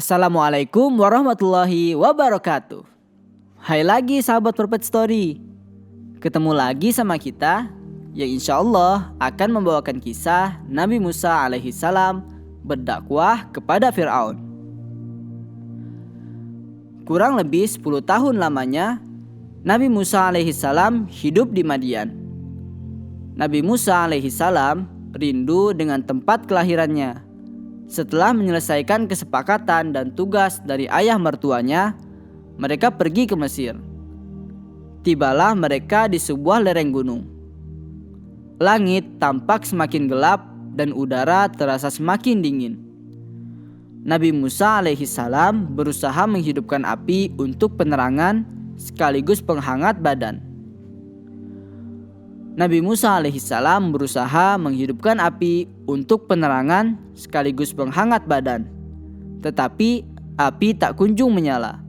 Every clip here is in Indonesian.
Assalamualaikum warahmatullahi wabarakatuh. Hai lagi sahabat Perfect Story. Ketemu lagi sama kita yang insya Allah akan membawakan kisah Nabi Musa alaihi salam berdakwah kepada Fir'aun. Kurang lebih 10 tahun lamanya Nabi Musa alaihi salam hidup di Madian. Nabi Musa alaihi salam rindu dengan tempat kelahirannya. Setelah menyelesaikan kesepakatan dan tugas dari ayah mertuanya, mereka pergi ke Mesir. Tibalah mereka di sebuah lereng gunung. Langit tampak semakin gelap dan udara terasa semakin dingin. Nabi Musa alaihi salam berusaha menghidupkan api untuk penerangan sekaligus penghangat badan. Nabi Musa alaihi salam berusaha menghidupkan api untuk penerangan sekaligus penghangat badan. Tetapi api tak kunjung menyala.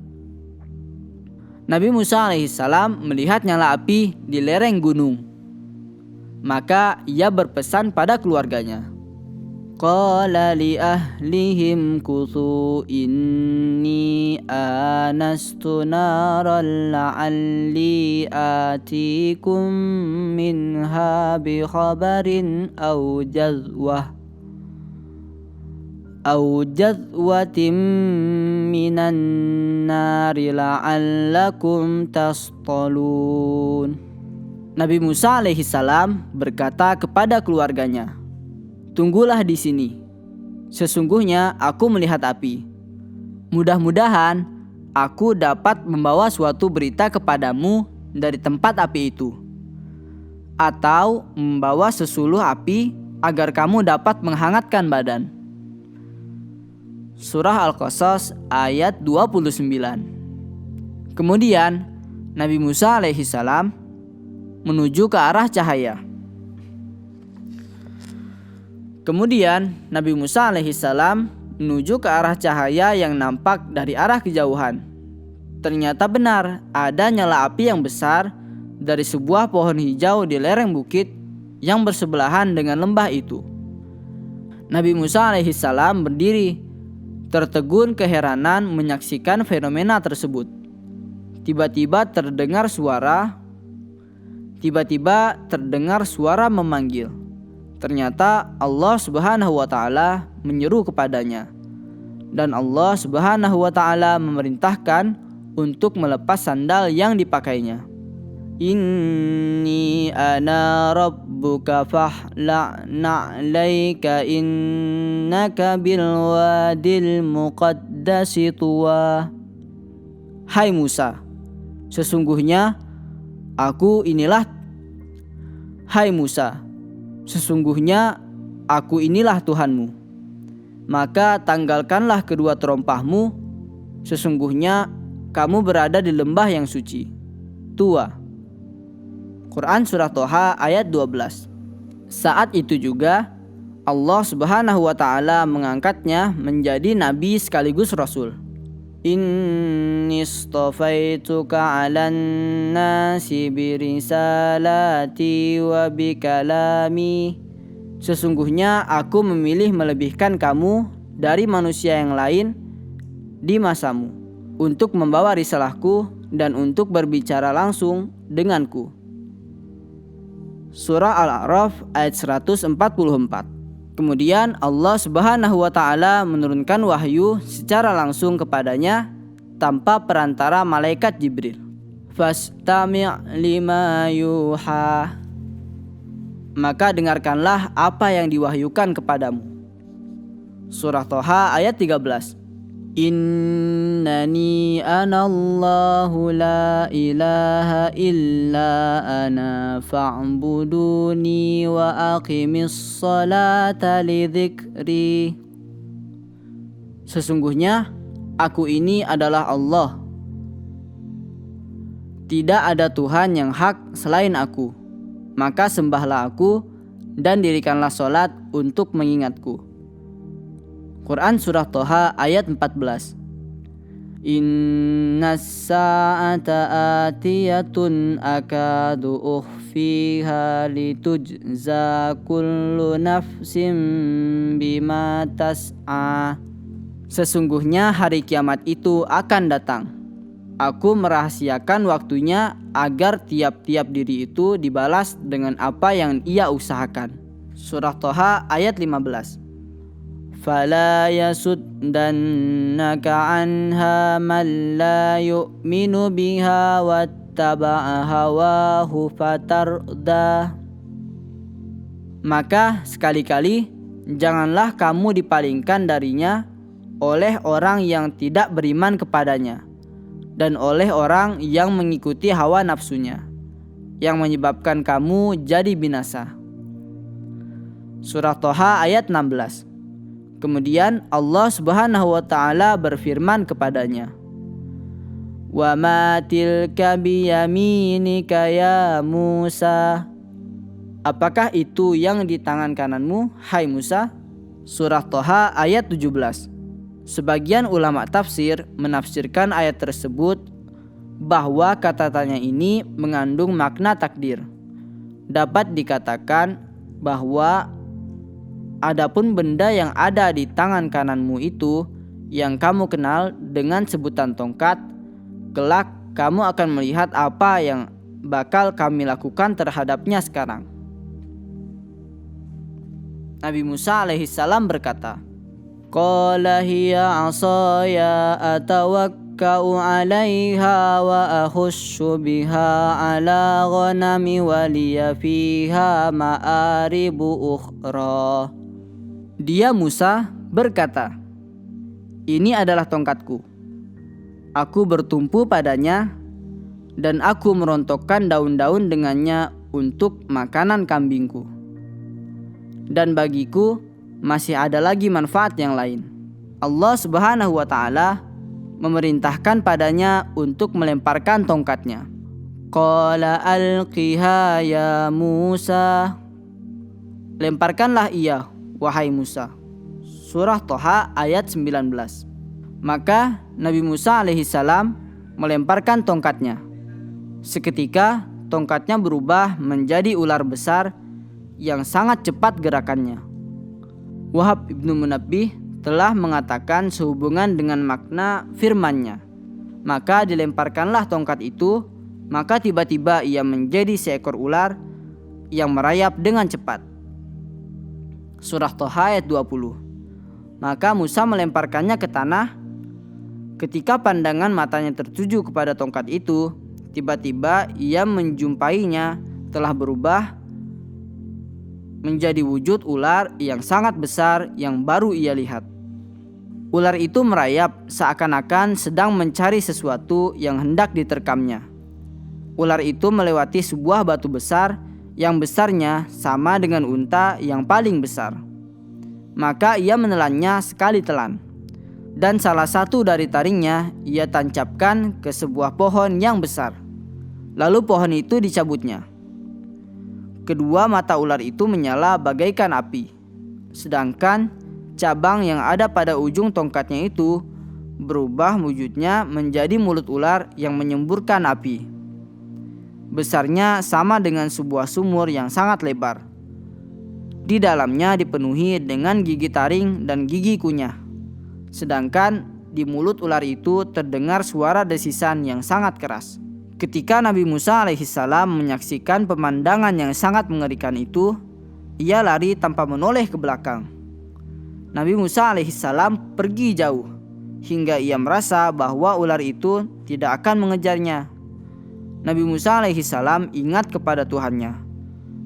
Nabi Musa alaihi salam melihat nyala api di lereng gunung. Maka ia berpesan pada keluarganya. Qala li ahlihim kuthu inni anastu naran la'alli atikum minha bi khabarin aw jadwatin minan nari la'allakum tastalun. Nabi Musa alaihi salam berkata kepada keluarganya, "Tunggulah di sini. Sesungguhnya aku melihat api. Mudah-mudahan aku dapat membawa suatu berita kepadamu dari tempat api itu, atau membawa sesuluh api agar kamu dapat menghangatkan badan." Surah Al-Qasas ayat 29. Kemudian Nabi Musa alaihi salam menuju ke arah cahaya. Kemudian Nabi Musa alaihi salam menuju ke arah cahaya yang nampak dari arah kejauhan. Ternyata benar ada nyala api yang besar dari sebuah pohon hijau di lereng bukit yang bersebelahan dengan lembah itu. Nabi Musa alaihi salam berdiri, tertegun keheranan menyaksikan fenomena tersebut. Tiba-tiba terdengar suara memanggil. Ternyata Allah Subhanahu wa taala menyeru kepadanya, dan Allah Subhanahu wa taala memerintahkan untuk melepas sandal yang dipakainya. Inni ana rabbuka fahla'na 'alaika innaka bil wadil muqaddasi tuwa. Hai Musa, sesungguhnya aku inilah Tuhanmu. Maka tanggalkanlah kedua terompahmu. Sesungguhnya kamu berada di lembah yang suci. Tua. Quran Surah Toha ayat 12. Saat itu juga Allah Subhanahu wa ta'ala mengangkatnya menjadi nabi sekaligus rasul. Inni istafaituka 'alan nasi birisalati wa bikalami. Sesungguhnya aku memilih melebihkan kamu dari manusia yang lain di masamu untuk membawa risalahku dan untuk berbicara langsung denganku. Surah Al-A'raf ayat 144. Kemudian Allah Subhanahu wa ta'ala menurunkan wahyu secara langsung kepadanya tanpa perantara malaikat Jibril. Fastami' lima yuha. Maka dengarkanlah apa yang diwahyukan kepadamu. Surah Toha ayat 13. Innani anallahu la ilaha illa ana fa'buduni wa aqimis salata li dzikri. Sesungguhnya aku ini adalah Allah. Tidak ada Tuhan yang hak selain aku. Maka sembahlah aku dan dirikanlah sholat untuk mengingatku. Quran Surah Toha ayat 14. Innas sa'ata atiyatun akadu ukhfiha litujza kullu nafsim bima tas'a. Sesungguhnya hari kiamat itu akan datang. Aku merahasiakan waktunya agar tiap-tiap diri itu dibalas dengan apa yang ia usahakan. Surah Toha ayat 15. Fala yasuddannaka anha man la yu'minu biha wattaba'a hawahu fatarda. Maka sekali-kali janganlah kamu dipalingkan darinya oleh orang yang tidak beriman kepadanya dan oleh orang yang mengikuti hawa nafsunya, yang menyebabkan kamu jadi binasa. Surah Toha ayat 16. Kemudian Allah Subhanahu wa taala berfirman kepadanya, "Wa ma tilka biyaminika ya Musa." Apakah itu yang di tangan kananmu, hai Musa? Surah Toha ayat 17. Sebagian ulama tafsir menafsirkan ayat tersebut bahwa kata tanya ini mengandung makna takdir. Dapat dikatakan bahwa adapun benda yang ada di tangan kananmu itu yang kamu kenal dengan sebutan tongkat, kelak kamu akan melihat apa yang bakal kami lakukan terhadapnya sekarang. Nabi Musa alaihissalam berkata, Qala hiya asaya atawakka'u 'alaiha wa akhussu biha 'ala ghanami wa liya fiha ma'aribu ukhra. Dia Musa berkata, ini adalah tongkatku. Aku bertumpu padanya dan aku merontokkan daun-daun dengannya untuk makanan kambingku. Dan bagiku masih ada lagi manfaat yang lain. Allah Subhanahu wa taala memerintahkan padanya untuk melemparkan tongkatnya. Qala alqiha ya Musa. Lemparkanlah ia, wahai Musa. Surah Toha ayat 19. Maka Nabi Musa alaihissalam melemparkan tongkatnya. Seketika tongkatnya berubah menjadi ular besar yang sangat cepat gerakannya. Wahab ibnu Munabbih telah mengatakan sehubungan dengan makna firman-Nya. Maka dilemparkanlah tongkat itu, maka tiba-tiba ia menjadi seekor ular yang merayap dengan cepat. Surah Toha ayat 20. Maka Musa melemparkannya ke tanah. Ketika pandangan matanya tertuju kepada tongkat itu, tiba-tiba ia menjumpainya telah berubah menjadi wujud ular yang sangat besar yang baru ia lihat. Ular itu merayap seakan-akan sedang mencari sesuatu yang hendak diterkamnya. Ular itu melewati sebuah batu besar yang besarnya sama dengan unta yang paling besar. Maka ia menelannya sekali telan. Dan salah satu dari taringnya ia tancapkan ke sebuah pohon yang besar. Lalu pohon itu dicabutnya. Kedua mata ular itu menyala bagaikan api. Sedangkan cabang yang ada pada ujung tongkatnya itu berubah wujudnya menjadi mulut ular yang menyemburkan api. Besarnya sama dengan sebuah sumur yang sangat lebar. Di dalamnya dipenuhi dengan gigi taring dan gigi kunyah. Sedangkan di mulut ular itu terdengar suara desisan yang sangat keras. Ketika Nabi Musa alaihissalam menyaksikan pemandangan yang sangat mengerikan itu, ia lari tanpa menoleh ke belakang. Nabi Musa alaihissalam pergi jauh, hingga ia merasa bahwa ular itu tidak akan mengejarnya. Nabi Musa alaihissalam ingat kepada Tuhannya.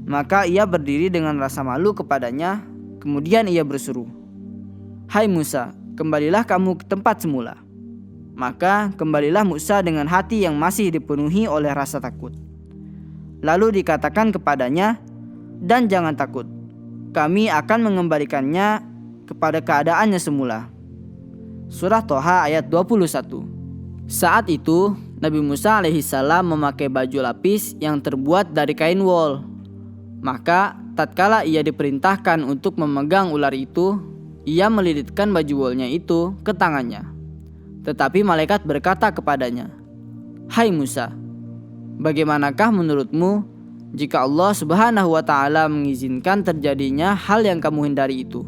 Maka ia berdiri dengan rasa malu kepadanya, kemudian ia berseru, Hai Musa, kembalilah kamu ke tempat semula." Maka kembalilah Musa dengan hati yang masih dipenuhi oleh rasa takut. Lalu dikatakan kepadanya, "Dan jangan takut, kami akan mengembalikannya kepada keadaannya semula." Surah Toha ayat 21. Saat itu Nabi Musa alaihissalam memakai baju lapis yang terbuat dari kain wol. Maka tatkala ia diperintahkan untuk memegang ular itu, ia melilitkan baju wolnya itu ke tangannya. Tetapi malaikat berkata kepadanya, "Hai Musa, bagaimanakah menurutmu jika Allah Subhanahu wa ta'ala mengizinkan terjadinya hal yang kamu hindari itu?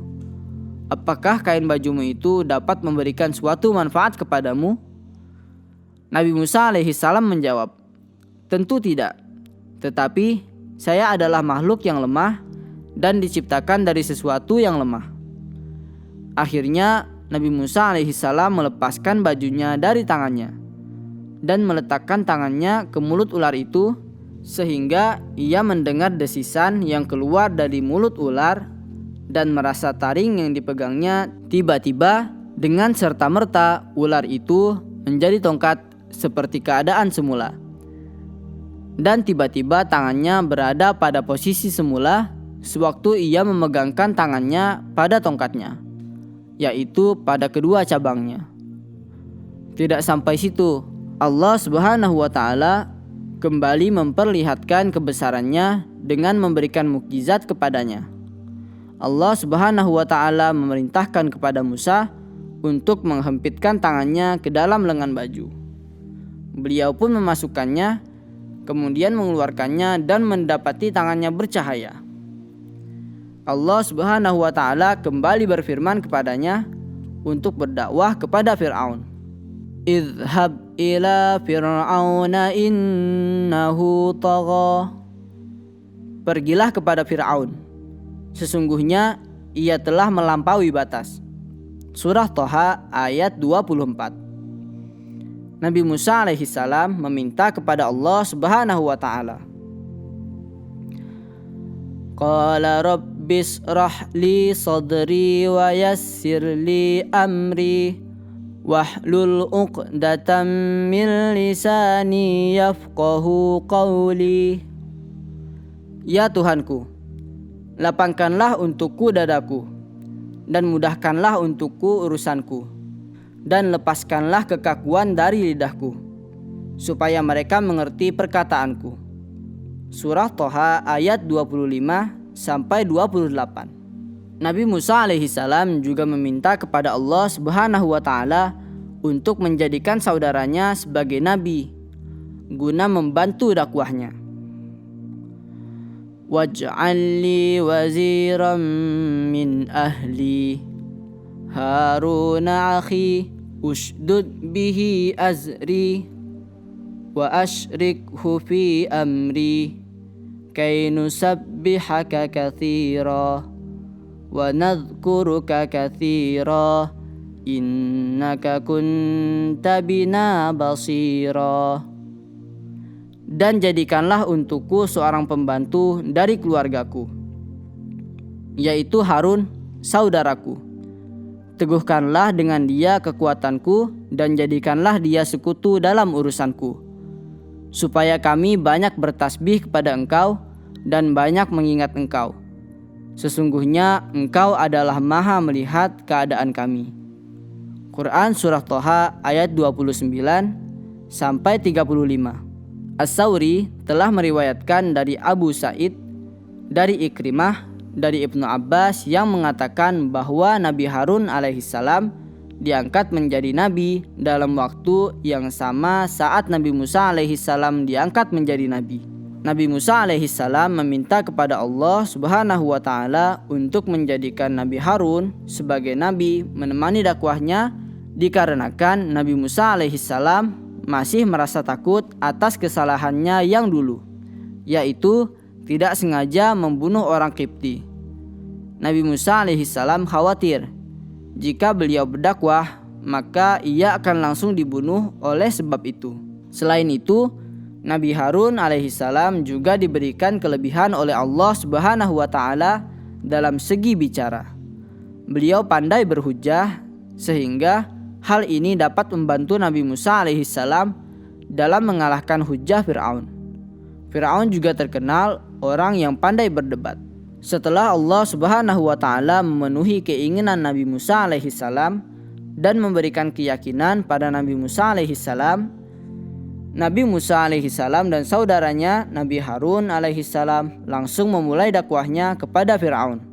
Apakah kain bajumu itu dapat memberikan suatu manfaat kepadamu?" Nabi Musa alaihissalam menjawab, "Tentu tidak, tetapi saya adalah makhluk yang lemah dan diciptakan dari sesuatu yang lemah." Akhirnya Nabi Musa alaihissalam melepaskan bajunya dari tangannya dan meletakkan tangannya ke mulut ular itu, sehingga ia mendengar desisan yang keluar dari mulut ular dan merasa taring yang dipegangnya. Tiba-tiba dengan serta-merta ular itu menjadi tongkat seperti keadaan semula. Dan tiba-tiba tangannya berada pada posisi semula sewaktu ia memegangkan tangannya pada tongkatnya, yaitu pada kedua cabangnya. Tidak sampai situ, Allah Subhanahu wa ta'ala kembali memperlihatkan kebesarannya dengan memberikan mukjizat kepadanya. Allah Subhanahu wa ta'ala memerintahkan kepada Musa untuk menghempitkan tangannya ke dalam lengan baju. Beliau pun memasukkannya, kemudian mengeluarkannya dan mendapati tangannya bercahaya. Allah Subhanahu wa ta'ala kembali berfirman kepadanya untuk berdakwah kepada Fir'aun. "Idhhab ila fir'auna innahu tagha." Pergilah kepada Fir'aun, sesungguhnya ia telah melampaui batas. Surah Toha ayat 24. Nabi Musa alaihissalam meminta kepada Allah Subhanahu wa ta'ala, "Qala rabbis rahli sadri wa yassir li amri wahlul uqdatam min lisani yafqahu qawli." Ya Tuhanku, lapangkanlah untukku dadaku dan mudahkanlah untukku urusanku, dan lepaskanlah kekakuan dari lidahku, supaya mereka mengerti perkataanku. Surah Toha ayat 25 sampai 28. Nabi Musa alaihissalam juga meminta kepada Allah Subhanahu wa ta'ala untuk menjadikan saudaranya sebagai nabi guna membantu dakwahnya. "Waj'al li waziran min ahli Harun akhi ushdud bihi azri wa ashrikhu fi amri kay nusabbihaka katsira wa nadhkuruka katsira innaka kunta bina basira." Dan jadikanlah untukku seorang pembantu dari keluargaku, yaitu Harun saudaraku. Teguhkanlah dengan dia kekuatanku dan jadikanlah dia sekutu dalam urusanku, supaya kami banyak bertasbih kepada Engkau dan banyak mengingat Engkau. Sesungguhnya Engkau adalah Maha melihat keadaan kami. Quran Surah Toha ayat 29 sampai 35. As-Sawri telah meriwayatkan dari Abu Sa'id, dari Ikrimah, dari Ibnu Abbas yang mengatakan bahwa Nabi Harun alaihissalam diangkat menjadi nabi dalam waktu yang sama saat Nabi Musa alaihissalam diangkat menjadi nabi. Nabi Musa alaihissalam meminta kepada Allah Subhanahu wa ta'ala untuk menjadikan Nabi Harun sebagai nabi menemani dakwahnya, dikarenakan Nabi Musa alaihissalam masih merasa takut atas kesalahannya yang dulu, yaitu tidak sengaja membunuh orang Qibti. Nabi Musa alaihissalam khawatir jika beliau berdakwah maka ia akan langsung dibunuh oleh sebab itu. Selain itu, Nabi Harun alaihissalam juga diberikan kelebihan oleh Allah Subhanahu wa ta'ala dalam segi bicara. Beliau pandai berhujjah sehingga hal ini dapat membantu Nabi Musa alaihissalam dalam mengalahkan hujah Fir'aun. Fir'aun juga terkenal orang yang pandai berdebat. Setelah Allah Subhanahu wa Ta'ala memenuhi keinginan Nabi Musa alaihissalam dan memberikan keyakinan pada Nabi Musa alaihissalam, Nabi Musa alaihissalam dan saudaranya Nabi Harun alaihissalam langsung memulai dakwahnya kepada Fir'aun.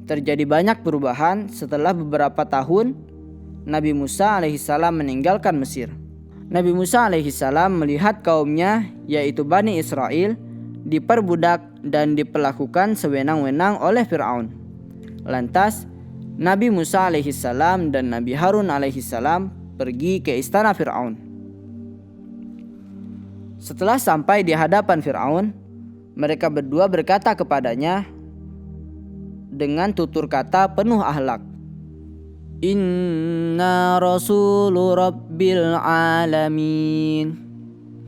Terjadi banyak perubahan setelah beberapa tahun Nabi Musa alaihissalam meninggalkan Mesir. Nabi Musa alaihissalam melihat kaumnya, yaitu Bani Israel, diperbudak dan diperlakukan sewenang-wenang oleh Fir'aun. Lantas Nabi Musa alaihissalam dan Nabi Harun alaihissalam pergi ke istana Fir'aun. Setelah sampai di hadapan Fir'aun, mereka berdua berkata kepadanya dengan tutur kata penuh akhlak, "Inna rasulu rabbil alamin."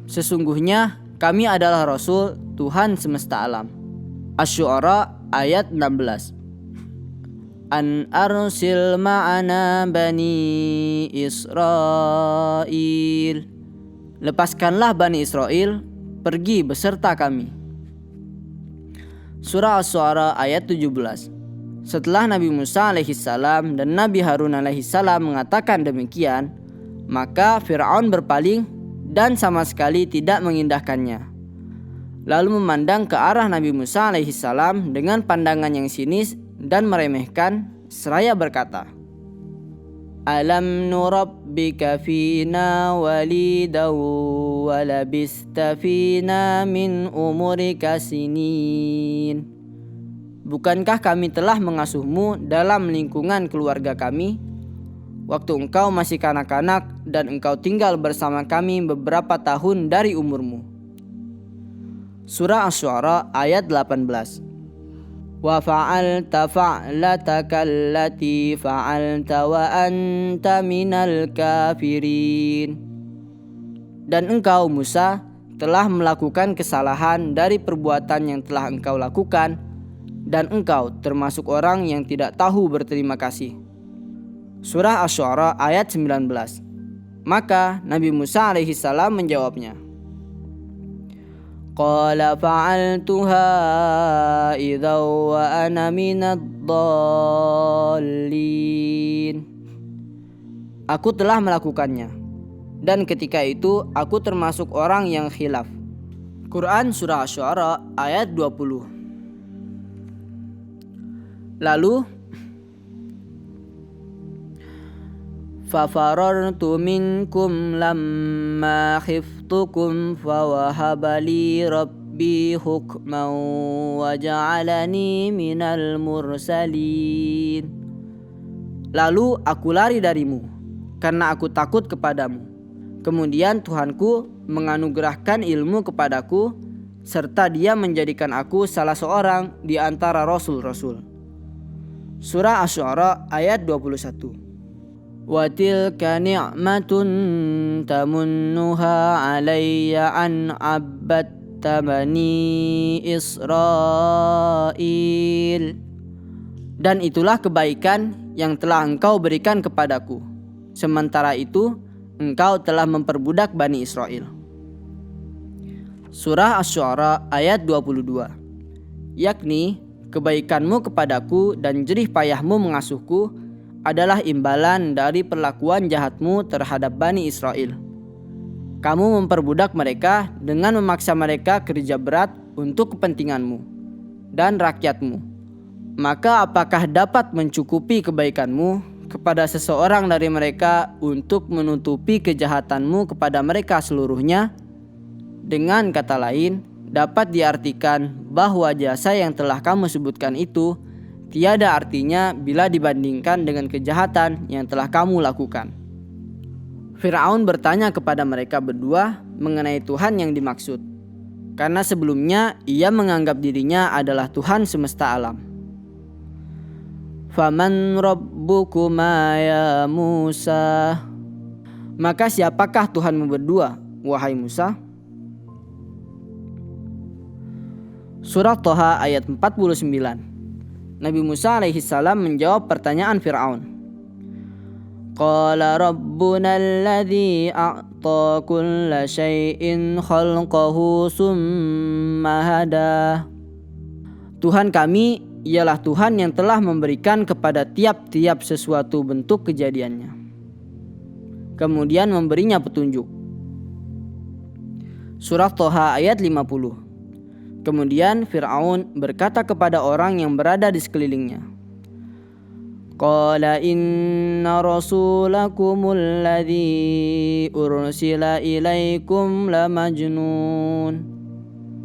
Sesungguhnya kami adalah Rasul Tuhan semesta alam. Asy-Syu'ara ayat 16. An arsil ma'ana bani Israil. Lepaskanlah Bani Israel pergi beserta kami. Surah Asy-Syu'ara ayat 17. Setelah Nabi Musa alaihissalam dan Nabi Harun alaihissalam mengatakan demikian, maka Fir'aun berpaling dan sama sekali tidak mengindahkannya. Lalu memandang ke arah Nabi Musa alaihissalam dengan pandangan yang sinis dan meremehkan, seraya berkata, "Alam nurabbika fina walidaw wa labista fina min umurika sinin." Bukankah kami telah mengasuhmu dalam lingkungan keluarga kami, waktu engkau masih kanak-kanak dan engkau tinggal bersama kami beberapa tahun dari umurmu. Surah Asy-Syu'ara ayat 18. Wa fa'alta fa'lataka allati fa'alta wa anta minal kafirin. Dan engkau Musa telah melakukan kesalahan dari perbuatan yang telah engkau lakukan, dan engkau termasuk orang yang tidak tahu berterima kasih. Surah Asy-Syu'ara ayat 19. Maka Nabi Musa alaihissalam menjawabnya, Qala fa'altuha idza wa ana minad dhallin. Aku telah melakukannya, dan ketika itu aku termasuk orang yang khilaf. Quran Surah Asy-Syu'ara ayat 20. Lalu fafarartu minkum lamma khiftukum fawahabali rabbi hukman waja'alani minal mursalin. Lalu aku lari darimu karena aku takut kepadamu. Kemudian Tuhanku menganugerahkan ilmu kepadaku, serta Dia menjadikan aku salah seorang di antara rasul-rasul. Surah Asy-Syu'ara ayat 21. Wa tilka ni'matun tamunnuha 'alayya an 'abadta bani Israil. Dan itulah kebaikan yang telah engkau berikan kepadaku. Sementara itu engkau telah memperbudak Bani Israel. Surah Asy-Syu'ara ayat 22. Yakni kebaikanmu kepadaku dan jerih payahmu mengasuhku adalah imbalan dari perlakuan jahatmu terhadap Bani Israel. Kamu memperbudak mereka dengan memaksa mereka kerja berat untuk kepentinganmu dan rakyatmu. Maka apakah dapat mencukupi kebaikanmu kepada seseorang dari mereka untuk menutupi kejahatanmu kepada mereka seluruhnya? Dengan kata lain, dapat diartikan bahwa jasa yang telah kamu sebutkan itu tiada artinya bila dibandingkan dengan kejahatan yang telah kamu lakukan. Fir'aun bertanya kepada mereka berdua mengenai Tuhan yang dimaksud, karena sebelumnya ia menganggap dirinya adalah Tuhan semesta alam. Faman rabbukuma ya Musa. Maka siapakah Tuhanmu berdua, wahai Musa? Surah Thaha ayat 49. Nabi Musa alaihissalam menjawab pertanyaan Fir'aun. Qala rabbuna alladhi a'ta kulla syai'in khalqahu summa hada. Tuhan kami ialah Tuhan yang telah memberikan kepada tiap-tiap sesuatu bentuk kejadiannya, kemudian memberinya petunjuk. Surah Thaha ayat 50. Kemudian Fir'aun berkata kepada orang yang berada di sekelilingnya, Qala inna rasulakumul ladzi ursila ilaikum la majnun.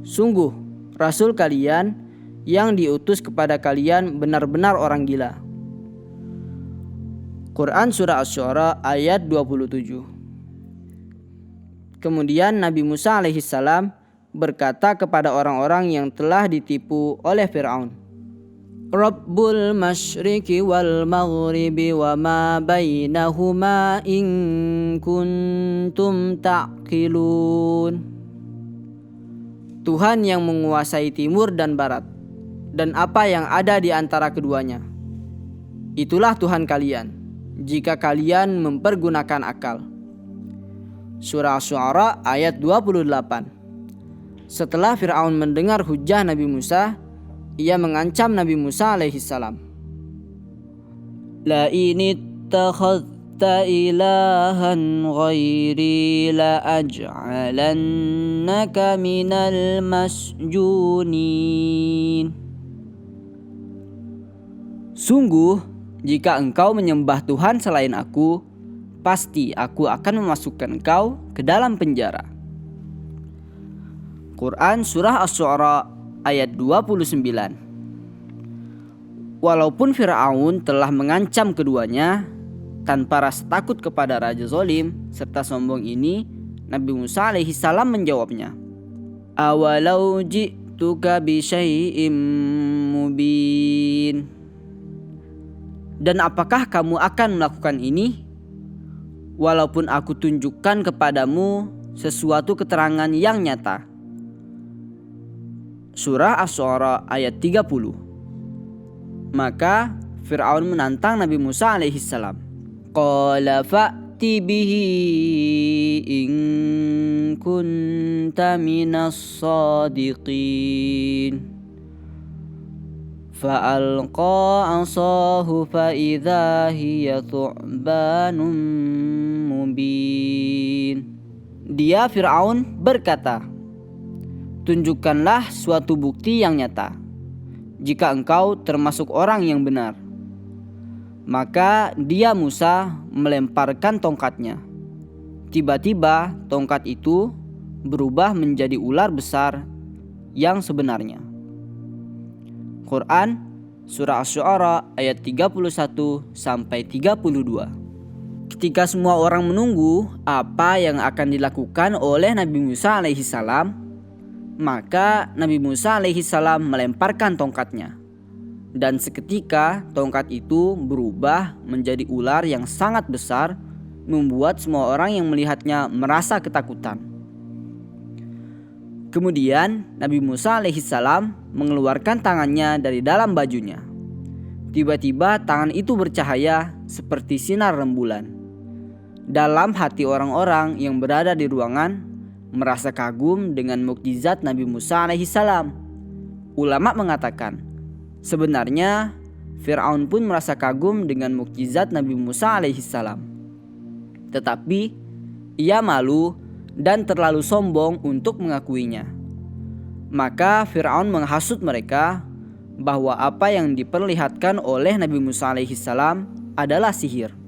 Sungguh rasul kalian yang diutus kepada kalian benar-benar orang gila. Quran Surah Asy-Syu'ara ayat 27. Kemudian Nabi Musa alaihissalam berkata kepada orang-orang yang telah ditipu oleh Fir'aun, Rabbul masyriqi wal maghribi wa ma bainahuma in kuntum ta'qilun. Tuhan yang menguasai timur dan barat dan apa yang ada di antara keduanya. Itulah Tuhan kalian, jika kalian mempergunakan akal. Surah Asy-Syu'ara ayat 28. Setelah Fir'aun mendengar hujah Nabi Musa, ia mengancam Nabi Musa alaihissalam. La inittakhadta ilahan ghairi la aj'alannaka minal masjunin. Sungguh, jika engkau menyembah Tuhan selain aku, pasti aku akan memasukkan engkau ke dalam penjara. Quran Surah Asy-Syu'ara ayat 29. Walaupun Fir'aun telah mengancam keduanya, tanpa rasa takut kepada raja zalim serta sombong ini, Nabi Musa alaihissalam menjawabnya, Awalau ji'tuka bi syai'im mubin. Dan apakah kamu akan melakukan ini? Walaupun aku tunjukkan kepadamu sesuatu keterangan yang nyata. Surah Asy-Syu'ara ayat 30. Maka Fir'aun menantang Nabi Musa alaihissalam. Qala fa'ti bihi in kunta minas shadiqin. Fa'alqa 'asahu fa'idha hiya thu'banun mubin. Dia Fir'aun berkata, tunjukkanlah suatu bukti yang nyata, jika engkau termasuk orang yang benar. Maka dia Musa melemparkan tongkatnya. Tiba-tiba tongkat itu berubah menjadi ular besar yang sebenarnya. Quran Surah Asy-Syu'ara ayat 31-32. Ketika semua orang menunggu apa yang akan dilakukan oleh Nabi Musa alaihissalam, maka Nabi Musa alaihissalam melemparkan tongkatnya. Dan seketika tongkat itu berubah menjadi ular yang sangat besar, membuat semua orang yang melihatnya merasa ketakutan. Kemudian Nabi Musa alaihissalam mengeluarkan tangannya dari dalam bajunya. Tiba-tiba tangan itu bercahaya seperti sinar rembulan. Dalam hati orang-orang yang berada di ruangan merasa kagum dengan mukjizat Nabi Musa alaihissalam. Ulama mengatakan, sebenarnya Fir'aun pun merasa kagum dengan mukjizat Nabi Musa alaihissalam. Tetapi ia malu dan terlalu sombong untuk mengakuinya. Maka Fir'aun menghasut mereka bahwa apa yang diperlihatkan oleh Nabi Musa alaihissalam adalah sihir.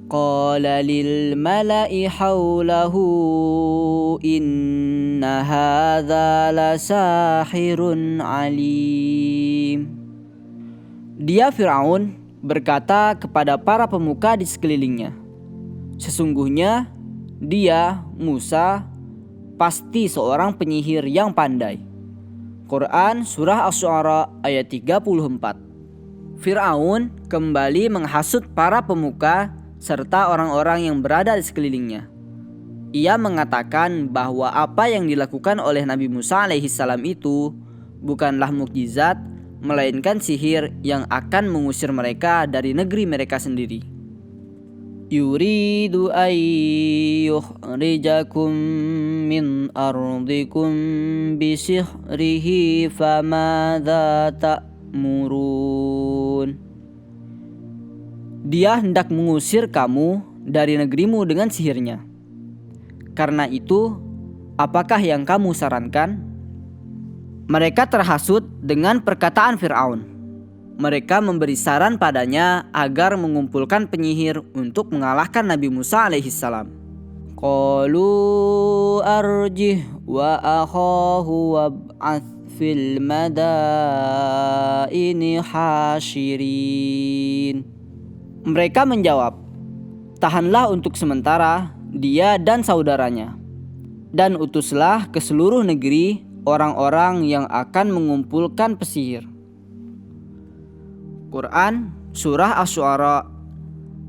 Qala lil mala'i hawlahu inna hadza lasahirun alim. Dia Fir'aun berkata kepada para pemuka di sekelilingnya, sesungguhnya dia Musa pasti seorang penyihir yang pandai. Quran Surah Asy-Syu'ara ayat 34. Fir'aun kembali menghasut para pemuka serta orang-orang yang berada di sekelilingnya. Ia mengatakan bahwa apa yang dilakukan oleh Nabi Musa alaihissalam itu bukanlah mukjizat, melainkan sihir yang akan mengusir mereka dari negeri mereka sendiri. yuridu an yukhrijakum min ardikum bisihrihi famadza ta'murun. Dia hendak mengusir kamu dari negerimu dengan sihirnya. Karena itu, apakah yang kamu sarankan? Mereka terhasut dengan perkataan Fir'aun. Mereka memberi saran padanya agar mengumpulkan penyihir untuk mengalahkan Nabi Musa alaihissalam. Qalu arjih wa akhahu wab'ath fil madaini hasyirin. Mereka menjawab, tahanlah untuk sementara dia dan saudaranya, dan utuslah ke seluruh negeri orang-orang yang akan mengumpulkan pesihir. Quran Surah Asy-Syu'ara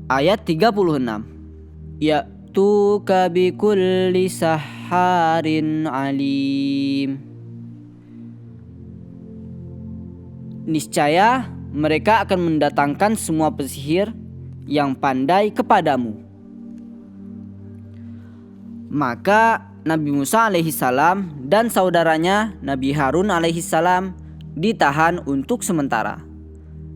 ayat 36. Ya'tuka bikulli sahharin alim. Niscaya mereka akan mendatangkan semua pesihir yang pandai kepadamu. Maka Nabi Musa alaihissalam dan saudaranya Nabi Harun alaihissalam ditahan untuk sementara,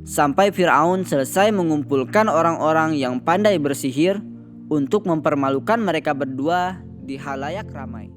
sampai Fir'aun selesai mengumpulkan orang-orang yang pandai bersihir untuk mempermalukan mereka berdua di halayak ramai.